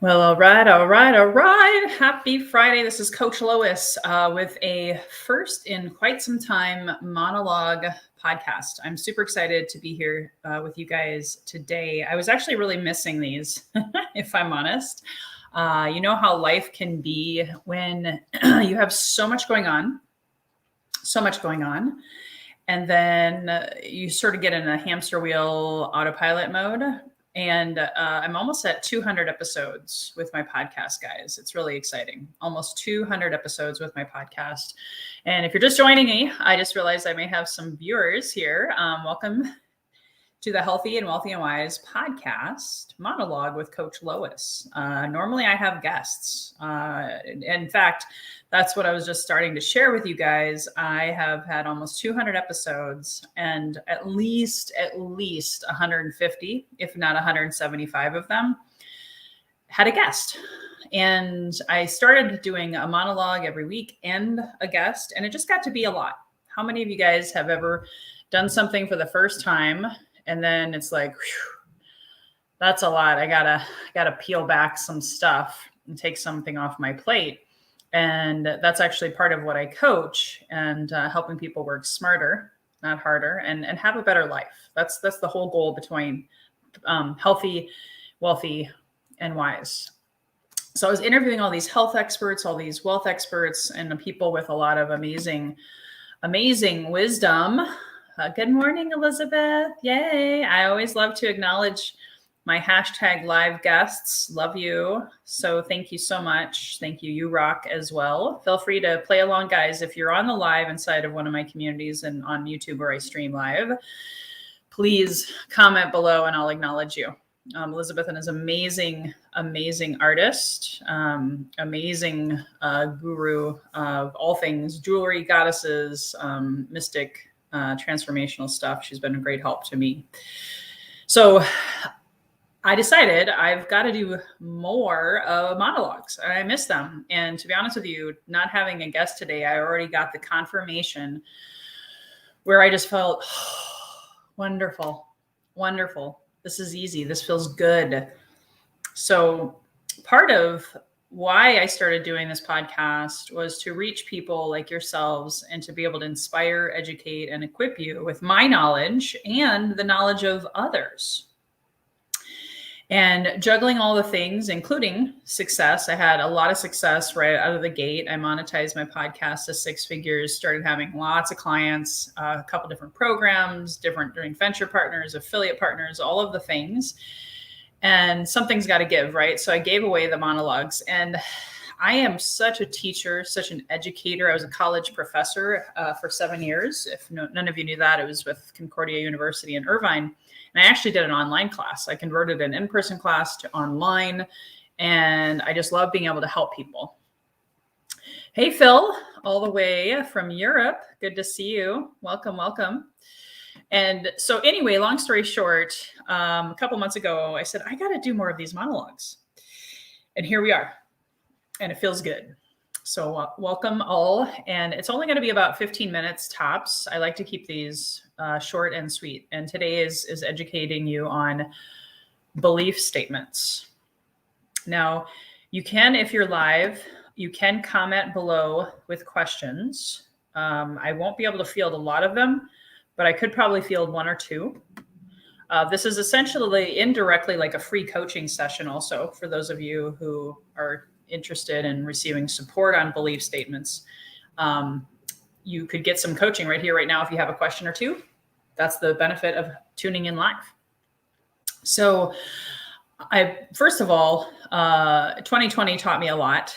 Well, all right. Happy Friday. This is Coach Lois with a first in quite some time monologue podcast. I'm super excited to be here with you guys today. I was actually really missing these, if I'm honest. You know how life can be when you have so much going on, and then you sort of get in a hamster wheel autopilot mode. And I'm almost at 200 episodes with my podcast, guys. It's really exciting. Almost 200 episodes with my podcast. And if you're just joining me, I just realized I may have some viewers here. Welcome to the Healthy and Wealthy and Wise podcast monologue with Coach Lois. Normally I have guests. In fact, that's what I was just starting to share with you guys. I have had almost 200 episodes and at least 150, if not 175 of them had a guest. And I started doing a monologue every week and a guest, and it just got to be a lot. How many of you guys have ever done something for the first time and then it's like, whew, that's a lot. I gotta peel back some stuff and take something off my plate. And that's actually part of what I coach, and helping people work smarter, not harder, and have a better life. That's the whole goal between healthy, wealthy, and wise. So I was interviewing all these health experts, all these wealth experts, and people with a lot of amazing wisdom. Good morning, Elizabeth. Yay. I always love to acknowledge my hashtag live guests. Love you. So thank you so much. Thank you. You rock as well. Feel free to play along, guys. If you're on the live inside of one of my communities and on YouTube where I stream live, please comment below and I'll acknowledge you. Elizabeth is amazing artist, amazing guru of all things jewelry, goddesses, mystic, transformational stuff. She's been a great help to me. So I decided I've got to do more monologues, and I miss them. And to be honest with you, not having a guest today, I already got the confirmation where I just felt wonderful. This is easy. This feels good. So part of why I started doing this podcast was to reach people like yourselves and to be able to inspire, educate, and equip you with my knowledge and the knowledge of others. And juggling all the things, including success. I had a lot of success right out of the gate. I monetized my podcast to 6 figures, started having lots of clients, a couple different programs, different joint venture partners, affiliate partners, all of the things. And something's got to give, right? So I gave away the monologues, and I am such a teacher, such an educator. I was a college professor for 7 years. If none of you knew that, it was with Concordia University in Irvine. And I actually did an online class. I converted an in-person class to online, and I just love being able to help people. Hey, Phil, all the way from Europe. Good to see you. Welcome. And so anyway, long story short, a couple months ago, I said, I got to do more of these monologues. And here we are. And it feels good. So welcome all. And it's only going to be about 15 minutes tops. I like to keep these short and sweet. And today is educating you on belief statements. Now, you can, if you're live, you can comment below with questions. I won't be able to field a lot of them, but I could probably field 1 or 2. This is essentially indirectly like a free coaching session also for those of you who are interested in receiving support on belief statements. You could get some coaching right here, right now, if you have a question or 2. That's the benefit of tuning in live. So first of all, 2020 taught me a lot,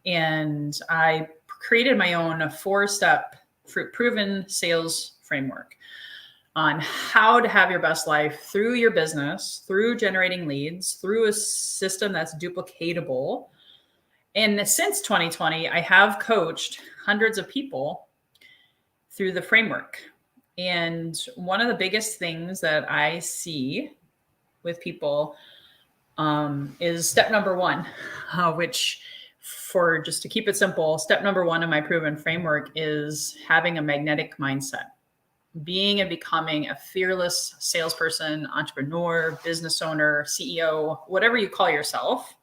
and I created my own 4-step proven sales framework on how to have your best life through your business, through generating leads, through a system that's duplicatable. And since 2020, I have coached hundreds of people through the framework. And one of the biggest things that I see with people is step number 1, which, for just to keep it simple, step number 1 in my proven framework is having a magnetic mindset. Being and becoming a fearless salesperson, entrepreneur, business owner, CEO, whatever you call yourself.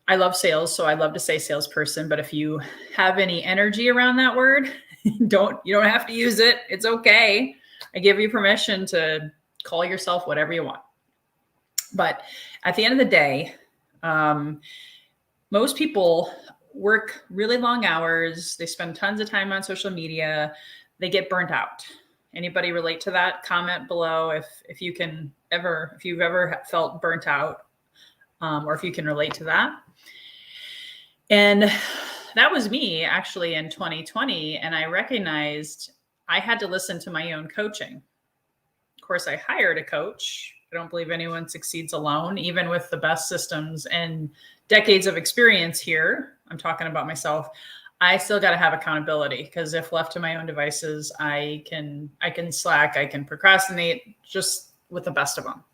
I love sales, so I love to say salesperson, but if you have any energy around that word, you don't have to use it. It's okay. I give you permission to call yourself whatever you want. But at the end of the day, most people work really long hours. They spend tons of time on social media. They get burnt out. Anybody relate to that? Comment below if you've ever felt burnt out, or if you can relate to that. And that was me actually in 2020. And I recognized I had to listen to my own coaching. Of course, I hired a coach. I don't believe anyone succeeds alone, even with the best systems and decades of experience here. I'm talking about myself. I still got to have accountability, because if left to my own devices, I can slack, I can procrastinate, just with the best of them.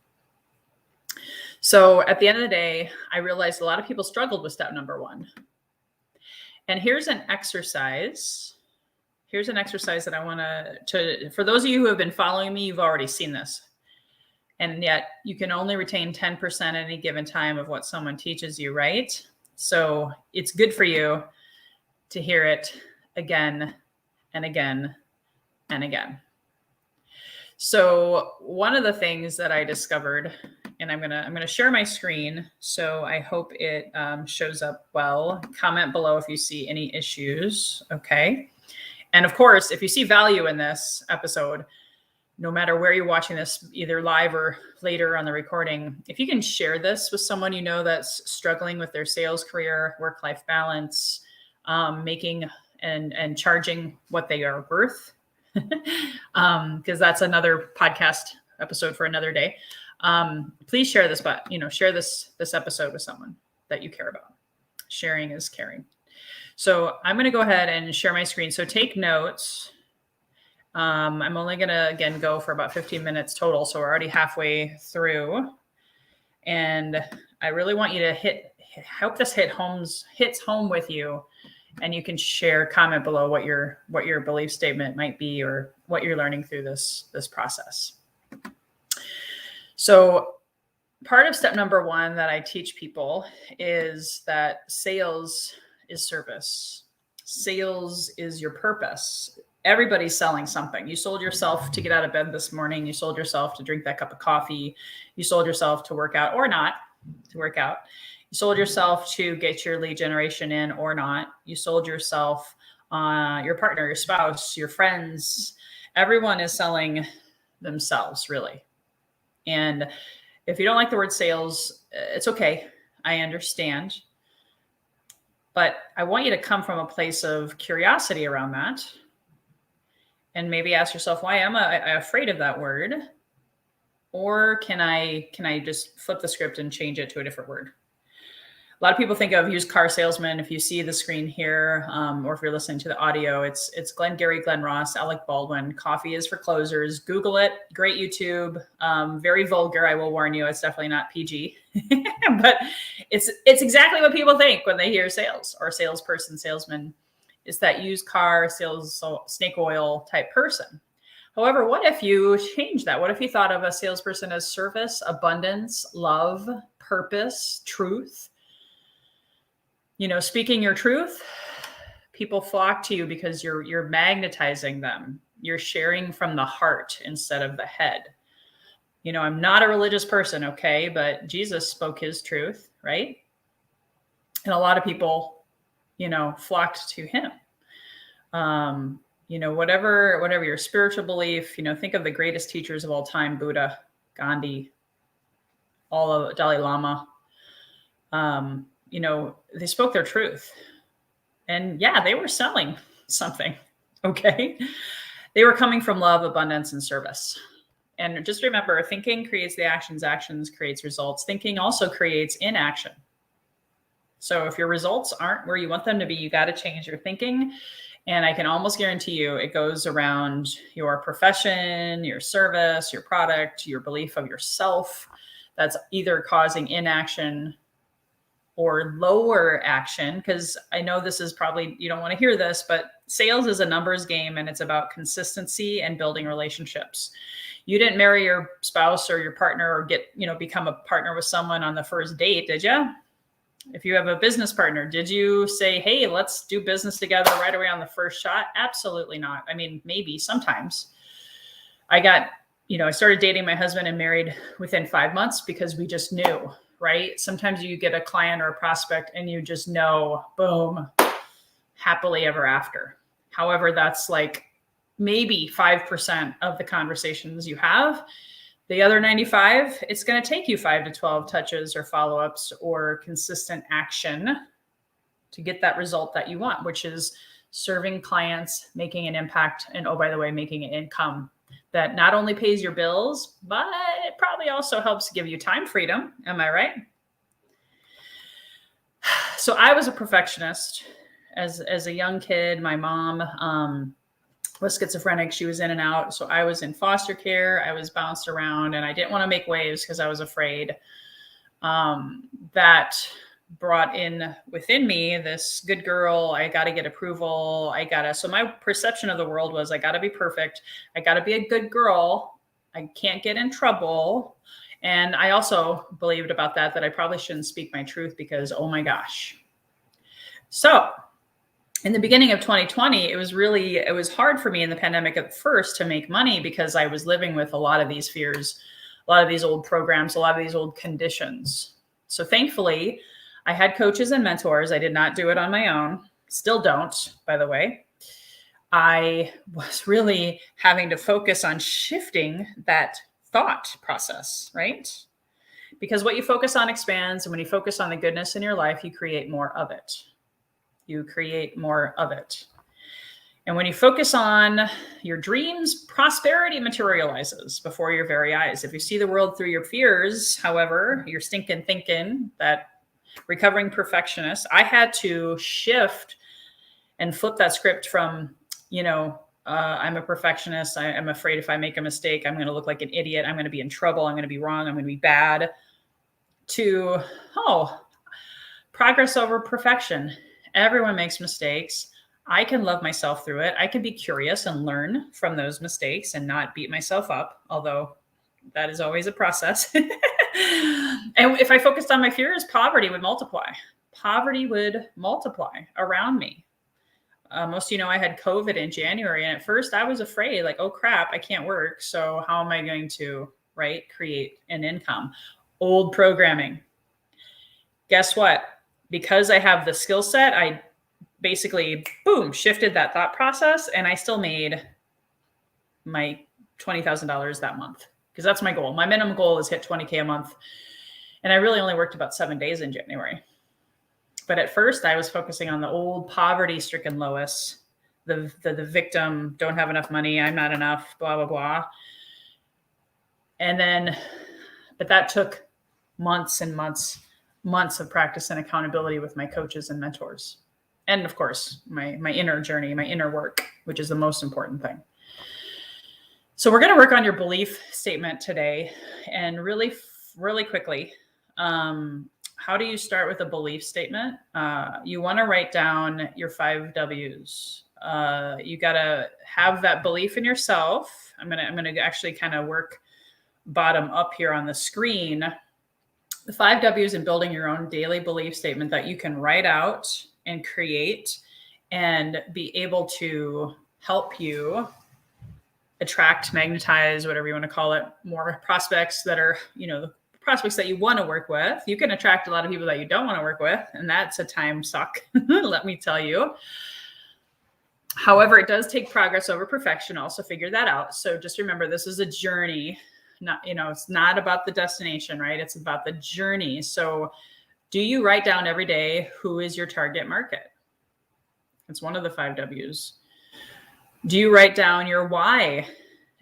So at the end of the day, I realized a lot of people struggled with step number 1. And here's an exercise. Here's an exercise that I want to, for those of you who have been following me, you've already seen this. And yet you can only retain 10% at any given time of what someone teaches you, right? So it's good for you to hear it again and again and again. So one of the things that I discovered, and I'm gonna share my screen, so I hope it shows up well. Comment below if you see any issues, okay? And of course, if you see value in this episode, no matter where you're watching this, either live or later on the recording, if you can share this with someone you know that's struggling with their sales career, work-life balance, making and charging what they are worth, because that's another podcast episode for another day. Please share this, but share this episode with someone that you care about. Sharing is caring. So I'm going to go ahead and share my screen. So take notes. I'm only going to, again, go for about 15 minutes total. So we're already halfway through. And I really want you to hope this hits home with you. And you can comment below what your belief statement might be, or what you're learning through this process. So part of step number 1 that I teach people is that sales is service. Sales is your purpose. Everybody's selling something. You sold yourself to get out of bed this morning. You sold yourself to drink that cup of coffee. You sold yourself to work out or not to work out. You sold yourself to get your lead generation in or not. You sold yourself, your partner, your spouse, your friends. Everyone is selling themselves, really. And if you don't like the word sales, it's okay. I understand. But I want you to come from a place of curiosity around that. And maybe ask yourself, why am I afraid of that word? Or can I just flip the script and change it to a different word? A lot of people think of used car salesman. If you see the screen here, or if you're listening to the audio, it's Glengarry Glen Ross, Alec Baldwin. Coffee is for closers. Google it. Great YouTube. Very vulgar, I will warn you. It's definitely not PG. But it's exactly what people think when they hear sales or salesperson, salesman. Is that used car sales, snake oil type person. However, what if you change that? What if you thought of a salesperson as service, abundance, love, purpose, truth? Speaking your truth, people flock to you because you're magnetizing them. You're sharing from the heart instead of the head. I'm not a religious person, okay, but Jesus spoke his truth, right? And a lot of people flocked to him. Whatever your spiritual belief, think of the greatest teachers of all time, Buddha, Gandhi, all of Dalai Lama. They spoke their truth. And yeah, they were selling something, okay? They were coming from love, abundance, and service. And just remember, thinking creates the actions, actions creates results. Thinking also creates inaction. So if your results aren't where you want them to be, you got to change your thinking. And I can almost guarantee you it goes around your profession, your service, your product, your belief of yourself. That's either causing inaction or lower action. Because I know this is probably, you don't want to hear this, but sales is a numbers game, and it's about consistency and building relationships. You didn't marry your spouse or your partner or become a partner with someone on the first date, did you? If you have a business partner, did you say, hey, let's do business together right away on the first shot? Absolutely not. I mean, maybe sometimes. I started dating my husband and married within 5 months because we just knew, right? Sometimes you get a client or a prospect and you just know, boom, happily ever after. However, that's like maybe 5% of the conversations you have. The other 95, it's going to take you 5 to 12 touches or follow-ups or consistent action to get that result that you want, which is serving clients, making an impact, and oh, by the way, making an income that not only pays your bills, but it probably also helps give you time freedom. Am I right? So I was a perfectionist as a young kid. My mom was schizophrenic. She was in and out. So I was in foster care. I was bounced around and I didn't want to make waves because I was afraid. That brought in within me this good girl. I got to get approval. So my perception of the world was I got to be perfect. I got to be a good girl. I can't get in trouble. And I also believed about that I probably shouldn't speak my truth because, oh my gosh. So in the beginning of 2020, it was hard for me in the pandemic at first to make money because I was living with a lot of these fears, a lot of these old programs, a lot of these old conditions. So thankfully, I had coaches and mentors. I did not do it on my own. Still don't, by the way. I was really having to focus on shifting that thought process, right? Because what you focus on expands, and when you focus on the goodness in your life, you create more of it. You create more of it. And when you focus on your dreams, prosperity materializes before your very eyes. If you see the world through your fears, however, you're stinking thinking that recovering perfectionist, I had to shift and flip that script from, I'm a perfectionist. I'm afraid if I make a mistake, I'm going to look like an idiot. I'm going to be in trouble. I'm going to be wrong. I'm going to be bad. To, progress over perfection. Everyone makes mistakes. I can love myself through it. I can be curious and learn from those mistakes and not beat myself up, although that is always a process. And if I focused on my fears, poverty would multiply. Poverty would multiply around me. Most of you know I had COVID in January, and at first I was afraid, like, oh crap, I can't work. So how am I going to, create an income? Old programming. Guess what? Because I have the skill set, I basically, boom, shifted that thought process, and I still made my $20,000 that month because that's my goal. My minimum goal is hit 20K a month. And I really only worked about 7 days in January. But at first I was focusing on the old poverty-stricken Lois, the victim, don't have enough money, I'm not enough, blah, blah, blah. And then, but that took months and months of practice and accountability with my coaches and mentors. And of course, my inner journey, my inner work, which is the most important thing. So we're going to work on your belief statement today. And really, really quickly, how do you start with a belief statement? You want to write down your 5 W's. You got to have that belief in yourself. I'm going to actually kind of work bottom up here on the screen. The 5 W's in building your own daily belief statement that you can write out and create and be able to help you attract, magnetize, whatever you want to call it, more prospects that are, the prospects that you want to work with. You can attract a lot of people that you don't want to work with, and that's a time suck, let me tell you. However, it does take progress over perfection. Also figure that out. So just remember, this is a journey. Not, it's not about the destination, right? It's about the journey. So do you write down every day who is your target market? It's one of the 5 W's. Do you write down your why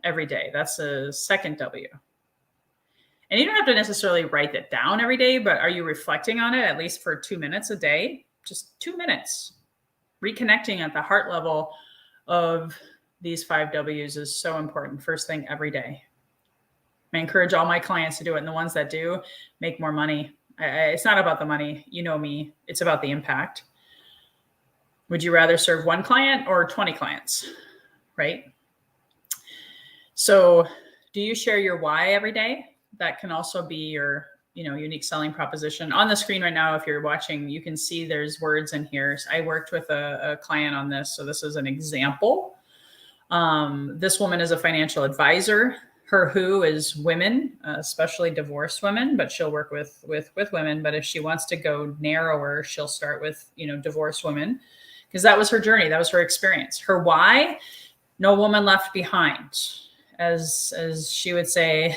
every day? That's a second W. And you don't have to necessarily write it down every day, but are you reflecting on it at least for 2 minutes a day? Just 2 minutes. Reconnecting at the heart level of these 5 W's is so important. First thing every day. I encourage all my clients to do it. And the ones that do make more money. It's not about the money. You know me. It's about the impact. Would you rather serve 1 client or 20 clients? Right? So do you share your why every day? That can also be your unique selling proposition. On the screen right now, if you're watching, you can see there's words in here. I worked with a client on this. So this is an example. This woman is a financial advisor. Her who is women, especially divorced women, but she'll work with women. But if she wants to go narrower, she'll start with, divorced women, because that was her journey. That was her experience. Her why, no woman left behind. As she would say,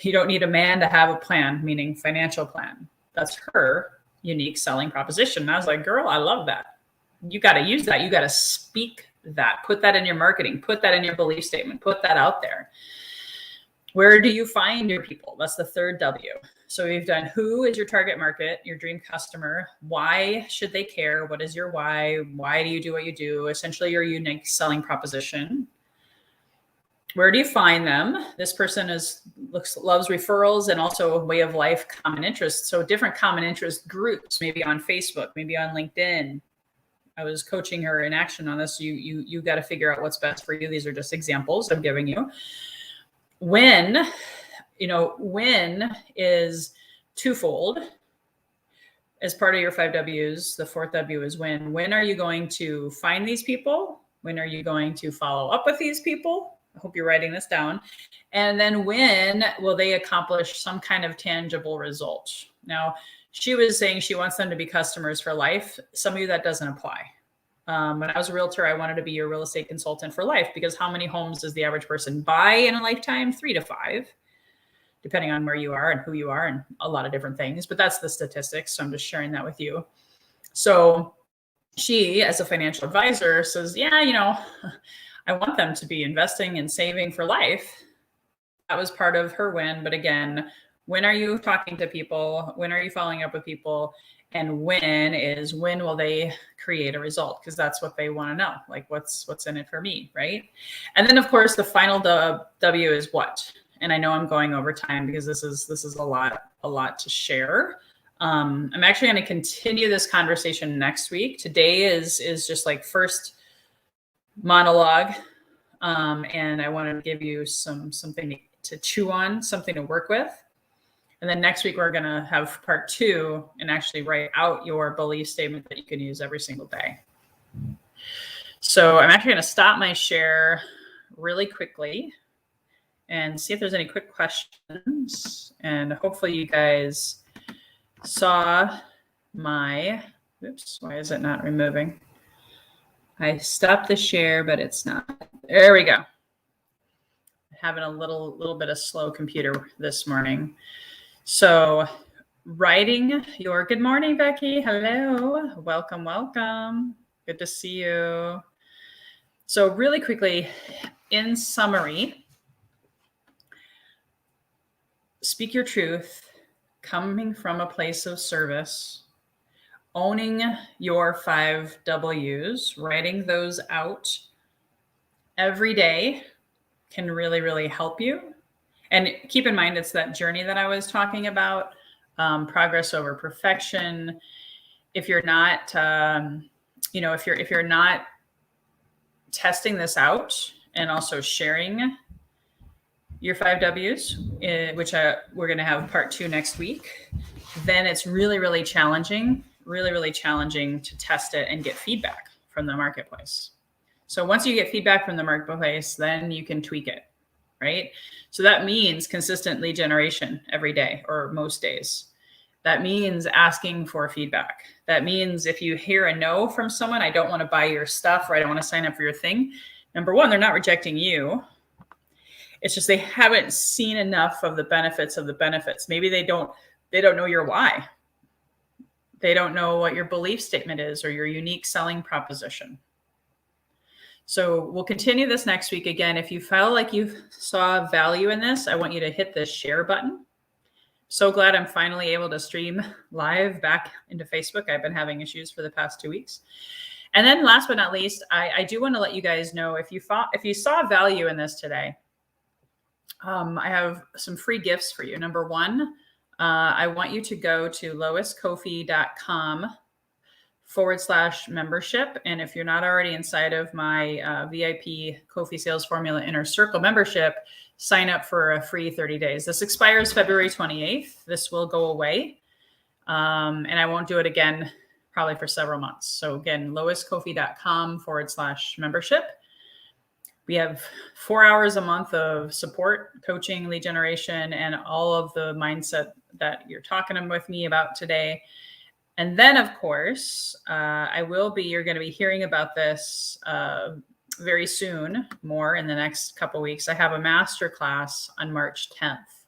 you don't need a man to have a plan, meaning financial plan. That's her unique selling proposition. And I was like, girl, I love that. You got to use that. You got to speak that, put that in your marketing, put that in your belief statement, put that out there. Where do you find your people? That's the third W. So we've done who is your target market, your dream customer. Why should they care? What is your why? Why do you do what you do? Essentially your unique selling proposition. Where do you find them? This person loves referrals and also a way of life, common interests. So different common interest groups, maybe on Facebook, maybe on LinkedIn. I was coaching her in action on this. You got to figure out what's best for you. These are just examples I'm giving you. When is twofold. As part of your 5 W's, the fourth W is when. When are you going to find these people? When are you going to follow up with these people? I hope you're writing this down. And then when will they accomplish some kind of tangible result? Now, she was saying she wants them to be customers for life. Some of you, that doesn't apply. When I was a realtor, I wanted to be your real estate consultant for life, because how many homes does the average person buy in a lifetime? 3 to 5, depending on where you are and who you are and a lot of different things. But that's the statistics. So I'm just sharing that with you. So she, as a financial advisor, says, yeah, I want them to be investing and saving for life. That was part of her win. But again, when are you talking to people? When are you following up with people? And when will they create a result? Because that's what they want to know. Like what's in it for me, right? And then of course the final W is what? And I know I'm going over time because this is a lot to share. I'm actually going to continue this conversation next week. Today is just like first monologue. And I want to give you something to chew on, something to work with. And then next week, we're going to have part 2 and actually write out your belief statement that you can use every single day. So I'm actually going to stop my share really quickly and see if there's any quick questions. And hopefully you guys saw my, oops, why is it not removing? I stopped the share, but it's not. There we go. Having a little bit of slow computer this morning. So writing your, good morning, Becky. Hello. Welcome. Good to see you. So really quickly, in summary, speak your truth, coming from a place of service, owning your 5 W's, writing those out every day can really, really help you. And keep in mind, it's that journey that I was talking about, progress over perfection. If you're not, if you're not testing this out and also sharing your 5 W's, which we're going to have part 2 next week, then it's really, really challenging to test it and get feedback from the marketplace. So once you get feedback from the marketplace, then you can tweak it, right? So that means consistent lead generation every day or most days. That means asking for feedback. That means if you hear a no from someone, I don't want to buy your stuff, or I don't want to sign up for your thing. Number one, they're not rejecting you. It's just they haven't seen enough of the benefits of the benefits. Maybe they don't know your why. They don't know what your belief statement is or your unique selling proposition. So we'll continue this next week. Again, if you felt like you saw value in this, I want you to hit the share button. So glad I'm finally able to stream live back into Facebook. I've been having issues for the past 2 weeks. And then last but not least, I do want to let you guys know if you saw value in this today, I have some free gifts for you. Number one, I want you to go to loiscoffey.com/membership. And if you're not already inside of my VIP Coffee Sales Formula Inner Circle membership, sign up for a free 30 days. This expires February 28th. This will go away. And I won't do it again probably for several months. So again, loiskofi.com/membership. We have 4 hours a month of support, coaching, lead generation, and all of the mindset that you're talking with me about today. And then, of course, you're going to be hearing about this very soon, more in the next couple of weeks. I have a masterclass on March 10th,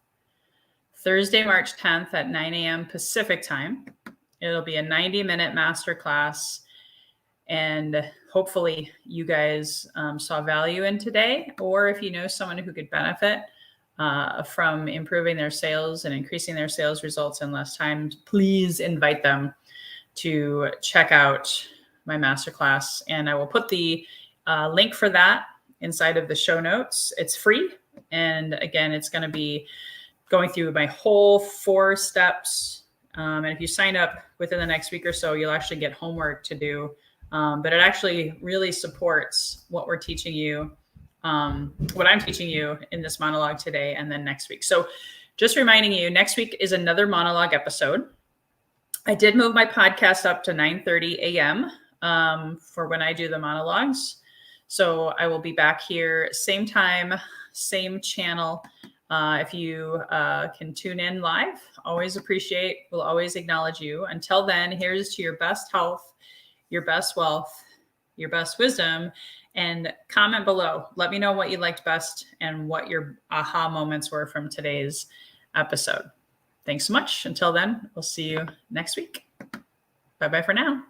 Thursday, March 10th at 9 a.m. Pacific time. It'll be a 90-minute masterclass. And hopefully you guys saw value in today, or if you know someone who could benefit from improving their sales and increasing their sales results in less time, please invite them to check out my masterclass. And I will put the link for that inside of the show notes. It's free. And again, it's going to be going through my whole 4 steps. And if you sign up within the next week or so, you'll actually get homework to do. But it actually really supports what we're teaching you, what I'm teaching you in this monologue today and then next week. So just reminding you, next week is another monologue episode. I did move my podcast up to 9:30 a.m. For when I do the monologues. So I will be back here, same time, same channel. If you can tune in live, always appreciate, we'll always acknowledge you. Until then, here's to your best health, your best wealth, your best wisdom, and comment below. Let me know what you liked best and what your aha moments were from today's episode. Thanks so much. Until then, we'll see you next week. Bye-bye for now.